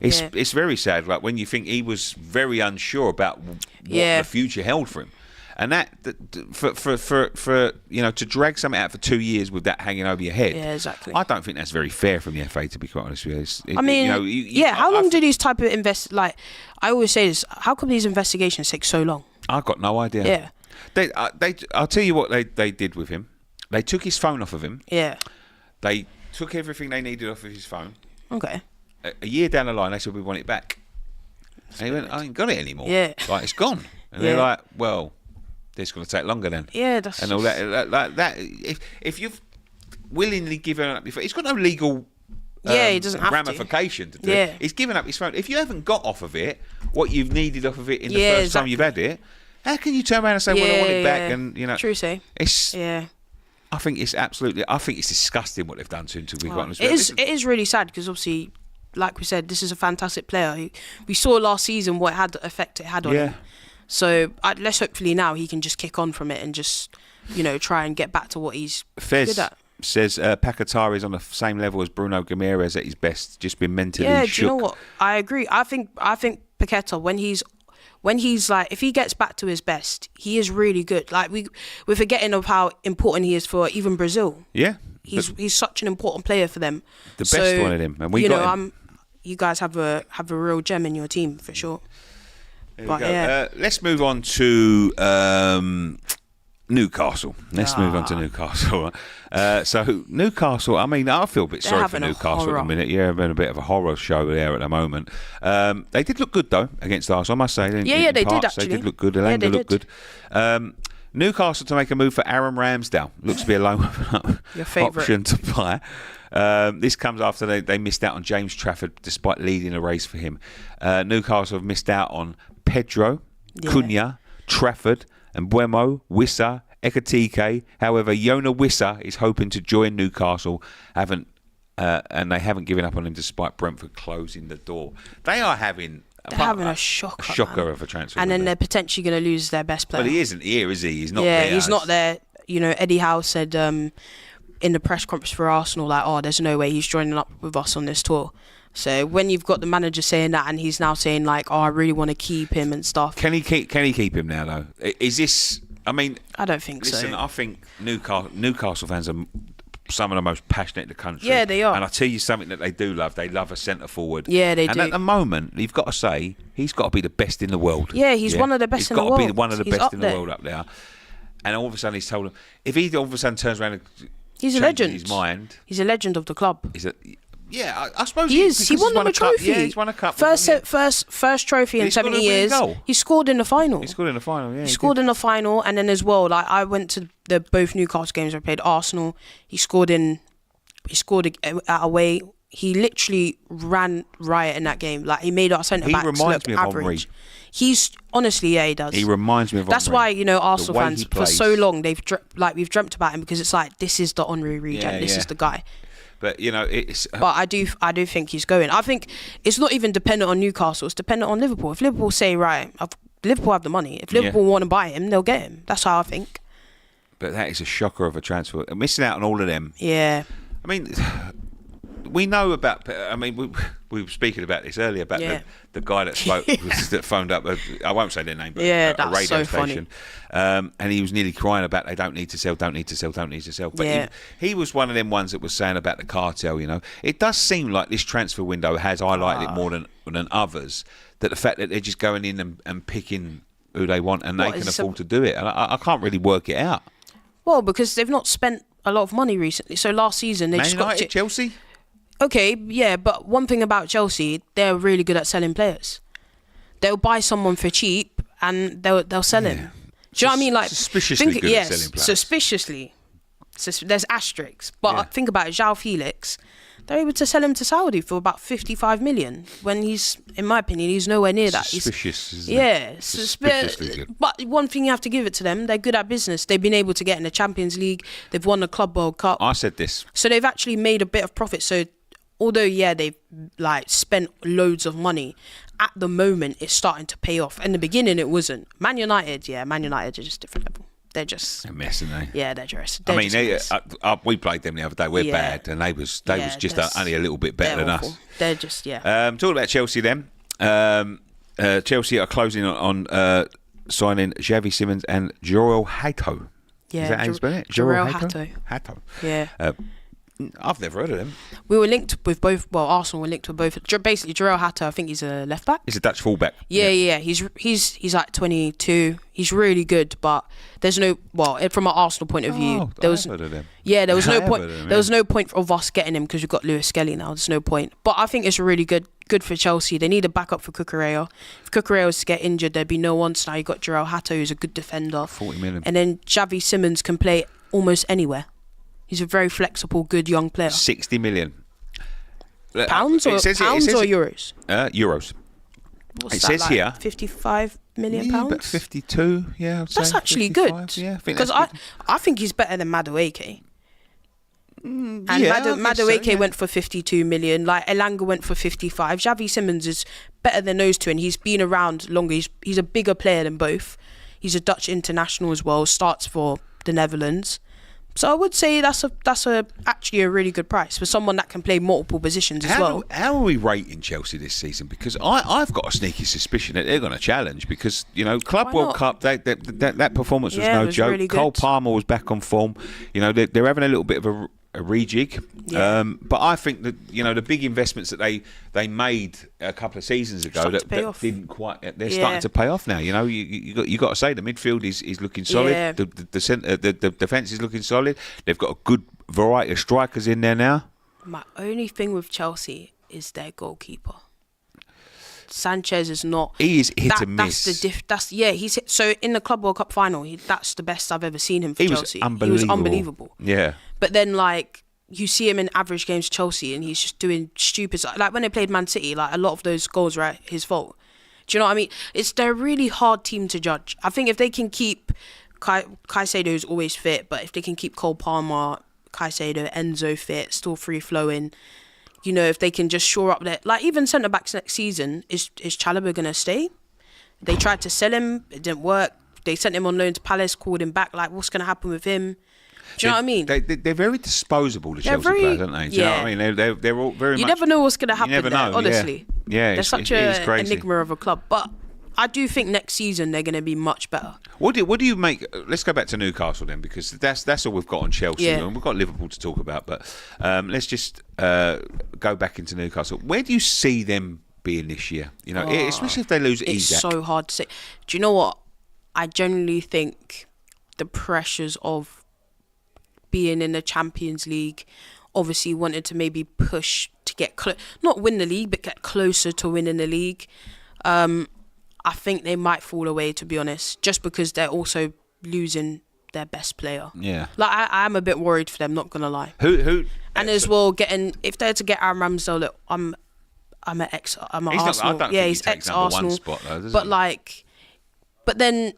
It's very sad. Like when you think he was very unsure about what the future held for him, and that for to drag something out for 2 years with that hanging over your head. Yeah, exactly. I don't think that's very fair from the FA, to be quite honest with you. How long do these type of I always say this. How come these investigations take so long? I've got no idea. Yeah. I'll tell you what they did with him. They took his phone off of him. Yeah. They took everything they needed off of his phone. Okay. A year down the line, they said, we want it back. And he went, I ain't got it anymore. Yeah. Like, it's gone. And they're like, well, it's going to take longer then. Yeah, that's... And all that. If you've willingly given up your phone, it's got no legal... he doesn't have ramification to do. Yeah. He's given up his phone. If you haven't got off of it what you've needed off of it in the first time you've had it, how can you turn around and say, well, I want it back? And True say. I think it's disgusting what they've done to him, to be quite honest. It is really sad because obviously, like we said, this is a fantastic player. We saw last season what effect it had on him. So let's hopefully now he can just kick on from it and just try and get back to what he's good at. Says Pakatari is on the same level as Bruno Guimaraes at his best, just been mentally shook. Do you know what? I agree. I think Paqueta, when he's like, if he gets back to his best, he is really good. Like we're forgetting of how important he is for even Brazil. Yeah, he's such an important player for them. The best one of them, and we got him. You guys have a real gem in your team for sure. Let's move on to Newcastle. Move on to Newcastle. So Newcastle, I mean, I feel a bit sorry for Newcastle at the minute. Yeah, having a bit of a horror show there at the moment. They did look good though against Arsenal, I must say. They did actually. They did look good. Elanga looked good. Newcastle to make a move for Aaron Ramsdale. Looks to be a loan option to buy. This comes after they missed out on James Trafford despite leading a race for him. Newcastle have missed out on Pedro, Cunha, Trafford, and Buemo, Wissa, Ekatike. However, Yona Wissa is hoping to join Newcastle. And they haven't given up on him despite Brentford closing the door. They're having a shocker of a transfer. And then they're potentially going to lose their best player. But he isn't here, is he? He's not there. Yeah, he's not there. Eddie Howe said in the press conference for Arsenal, like, there's no way he's joining up with us on this tour. So when you've got the manager saying that and he's now saying like, I really want to keep him and stuff. Can he keep him now though? Is this? I mean, I don't think so. Listen, I think Newcastle fans are some of the most passionate in the country. Yeah, they are. And I tell you something that they do love. They love a centre forward. Yeah, they do. And at the moment, you've got to say he's got to be the best in the world. Yeah, he's one of the best in the world. He's got to be one of the best in the world up there. And all of a sudden, he's told him if he all of a sudden turns around and he's a legend. His mind. He's a legend of the club. Yeah, I suppose he is. He won them a trophy. Yeah, he's won a cup. First trophy in 70 years. He scored in the final. He scored in the final. Yeah, he scored in the final, and then as well, like I went to both Newcastle games. I played Arsenal. He scored at away. He literally ran riot in that game. Like he made our centre backs look average. Henry. He's honestly, he does. He reminds me of. That's why Arsenal fans for so long we've dreamt about him because it's like this is the Henry regen. This is the guy. But it's. But I do think he's going. I think it's not even dependent on Newcastle. It's dependent on Liverpool. If Liverpool say Liverpool have the money. If Liverpool want to buy him, they'll get him. That's how I think. But that is a shocker of a transfer. Missing out on all of them. Yeah. I mean, we know about. I mean, we were speaking about this earlier about the guy that spoke that phoned up. I won't say their name, but a radio station. And he was nearly crying about they don't need to sell. But he was one of them ones that was saying about the cartel. It does seem like this transfer window has highlighted it more than others. That the fact that they're just going in and picking who they want and they can afford to do it. And I can't really work it out. Well, because they've not spent a lot of money recently. So last season they just got Chelsea. Okay, yeah, but one thing about Chelsea, they're really good at selling players. They'll buy someone for cheap and they'll sell him. Do you know what I mean? Like suspiciously good at selling players. Suspiciously. There's asterisks. But think about it, João Felix, they're able to sell him to Saudi for about 55 million when he's, in my opinion, he's nowhere near that. Suspicious, isn't it? Suspiciously good. But one thing you have to give it to them, they're good at business. They've been able to get in the Champions League. They've won the Club World Cup. I said this. So they've actually made a bit of profit. So although they've like spent loads of money, at the moment it's starting to pay off. In the beginning, it wasn't. Man United are just different level. They're just a mess, aren't they? Yeah, they're just. We played them the other day. We're bad, and they was just only a little bit better than awful. us. They're just Talking about Chelsea, then. Chelsea are closing on signing Xavi Simons and Joel Hato. Yeah, is that how you spell it? Joel Hato. Yeah. I've never heard of him. We were linked with both. Well, Arsenal were linked with both. Basically, Joel Hato, I think he's a left back. He's a Dutch fullback. Yeah. He's like 22. He's really good, but there's no. Well, from an Arsenal point of view, there was. Heard of them. Yeah, there was no point. There was no point of us getting him because we've got Lewis Skelly now. There's no point. But I think it's really good for Chelsea. They need a backup for Cucurella. If Cucurella was to get injured, there'd be no one. So now you got Joel Hato, who's a good defender. 40 million. And then Xavi Simons can play almost anywhere. He's a very flexible, good young player. 60 million. Pounds or euros? Euros. What's that, like, here 55 million pounds. But 52. Yeah, that's actually good. Yeah, because I think he's better than Madueke. And Madueke went for 52 million. Like Elanga went for 55. Xavi Simons is better than those two, and he's been around longer. He's a bigger player than both. He's a Dutch international as well. Starts for the Netherlands. So I would say that's actually a really good price for someone that can play multiple positions as well. How are we rating Chelsea this season? Because I've got a sneaky suspicion that they're going to challenge. Because Club World Cup, that performance was no joke. Really Cole Palmer was back on form. They're having a little bit of a rejig. Yeah. But I think that the big investments that they made a couple of seasons ago that didn't quite. They're starting to pay off now. You got to say the midfield is looking solid. Yeah. The defence is looking solid. They've got a good variety of strikers in there now. My only thing with Chelsea is their goalkeeper. Sanchez is not. He is hit and miss. He's hit, so in the Club World Cup final. That's the best I've ever seen him for Chelsea. He was unbelievable. Yeah. But then you see him in average games Chelsea, and he's just doing stupid stuff. Like when they played Man City, a lot of those goals were his fault. Do you know what I mean? They're a really hard team to judge. I think if they can keep Caicedo is always fit, but if they can keep Cole Palmer, Caicedo, Enzo fit, still free flowing. If they can just shore up their... even centre-backs next season, is Chalobah going to stay? They tried to sell him. It didn't work. They sent him on loan to Palace, called him back. What's going to happen with him? Do you know what I mean? They're very disposable, the Chelsea players, aren't they? Do you know what I mean? They're all very much... You never know what's going to happen there, honestly. Yeah, they're such an enigma of a club. But I do think next season they're going to be much better. What do you make? Let's go back to Newcastle then, because that's all we've got on Chelsea. Yeah. And we've got Liverpool to talk about, but let's just go back into Newcastle. Where do you see them being this year? Especially if they lose Isak. It's so hard to say. Do you know what? I genuinely think the pressures of being in the Champions League, obviously wanted to maybe push to get not win the league, but get closer to winning the league. I think they might fall away, to be honest, just because they're also losing their best player. Yeah. I am a bit worried for them, not gonna lie. Who? And as well, if they're to get Aaron Ramsdale, look, I'm an Arsenal. He's ex-Arsenal. Spot, though, but then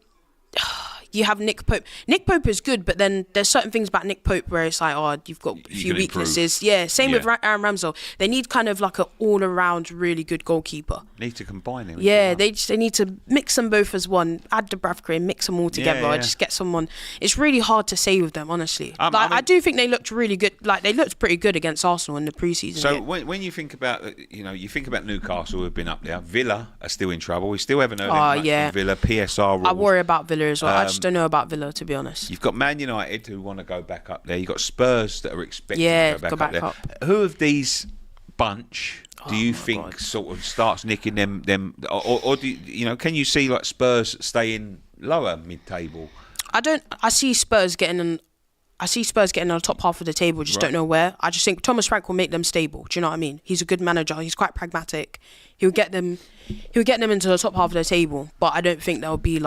you have Nick Pope. Nick Pope is good, but then there's certain things about Nick Pope where it's you've got a few weaknesses. Yeah, same with Aaron Ramsdale. They need kind of an all-around really good goalkeeper. Need to combine them. Yeah, they need to mix them both as one. Add Dubravka and mix them all together. Yeah. Just get someone. It's really hard to say with them, honestly. I do think they looked really good. They looked pretty good against Arsenal in the pre-season. So when you think about Newcastle, who've been up there. Villa are still in trouble. We still haven't heard much from Villa. PSR rules. I worry about Villa as well. I just don't know about Villa, to be honest. You've got Man United who want to go back up there. You've got Spurs that are expecting to go back up there. Who of these bunch do you think sort of starts nicking them or do can you see Spurs staying lower mid-table? I see Spurs getting on the top half of the table, just don't know where. I just think Thomas Frank will make them stable. Do you know what I mean? He's a good manager. He's quite pragmatic. He'll get them into the top half of the table, but I don't think they'll be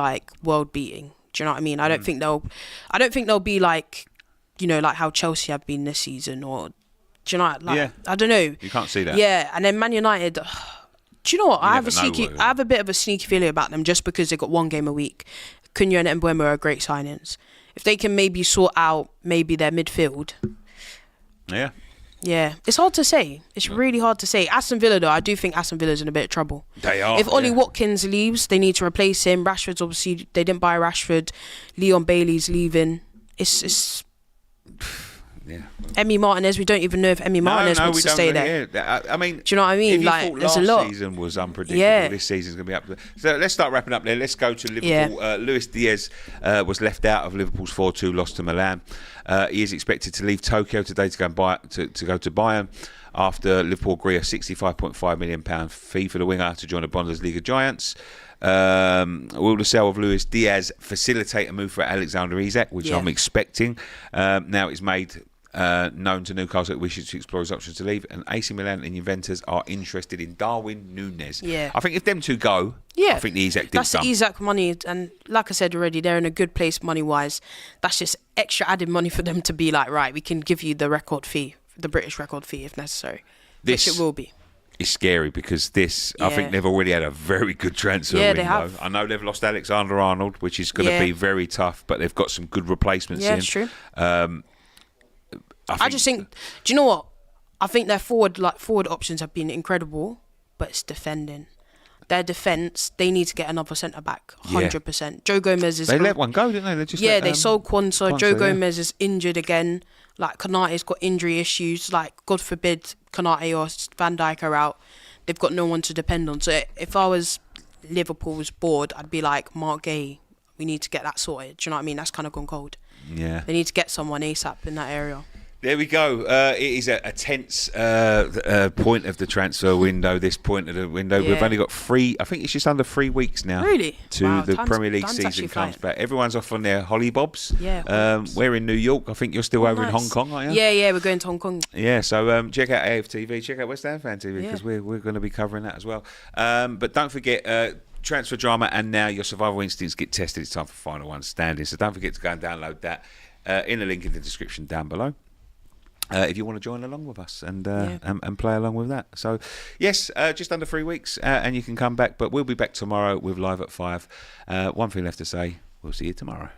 world beating. Do you know what I mean? I don't think they'll be like how Chelsea have been this season, or do you know I don't know. You can't see that. Yeah, and then Man United, do you know what? I have a bit of a sneaky feeling about them just because they've got one game a week. Cunha and Mbeumo are great signings. If they can maybe sort out their midfield. Yeah. Yeah, it's hard to say. It's really hard to say. Aston Villa, though, I do think Aston Villa's in a bit of trouble. They are. If Ollie Watkins leaves, they need to replace him. Rashford's obviously, they didn't buy Rashford. Leon Bailey's leaving. It's yeah. Emi Martinez, we don't even know if Emi Martinez wants to stay there. Yeah. I mean, do you know what I mean? If you thought there's a last lot. season was unpredictable, this season's going to be up. So let's start wrapping up there. Let's go to Liverpool. Luis Diaz was left out of Liverpool's 4-2 loss to Milan. He is expected to leave Tokyo today to go to Bayern after Liverpool agree a £65.5 million fee for the winger to join the Bundesliga giants. Will the sale of Luis Diaz facilitate a move for Alexander Isak, which I'm expecting? Now it's made known to Newcastle that wishes to explore his options to leave, and AC Milan and Juventus are interested in Darwin Núñez. I think if them two go, I think the Isak deal's done. That's the Isak money, and like I said already, they're in a good place money-wise. That's just extra added money for them to be like, right, we can give you the record fee, the British record fee if necessary, which it will be. It's scary because I think they've already had a very good transfer window. They have. I know they've lost Alexander-Arnold, which is going to be very tough, but they've got some good replacements in. Yeah, it's true. I just think, do you know what? I think their forward options have been incredible, but it's defending. Their defence, they need to get another centre back, 100%. Joe Gomez is. They let one go, didn't they? They sold Quansah. Joe Gomez is injured again. Like Konate's got injury issues. Like God forbid Konate or Van Dijk are out, they've got no one to depend on. So if I was Liverpool's board, I'd be like, Mark Gay, we need to get that sorted. Do you know what I mean? That's kind of gone cold. Yeah. They need to get someone ASAP in that area. There we go. It is a tense point of the transfer window. This point of the window, we've only got I think it's just under 3 weeks now. Really? To the Premier League season comes back. Everyone's off on their hollybobs. Yeah. We're in New York. I think you're still over in Hong Kong, aren't you? Yeah, we're going to Hong Kong. Yeah, so check out AFTV, check out West Ham Fan TV because we're going to be covering that as well. But don't forget. Transfer drama, and now your survival instincts get tested. It's time for final one standing. So don't forget to go and download that in the link in the description down below. If you want to join along with us and play along with that. So, yes, just under 3 weeks and you can come back. But we'll be back tomorrow with Live at 5. One thing left to say, we'll see you tomorrow.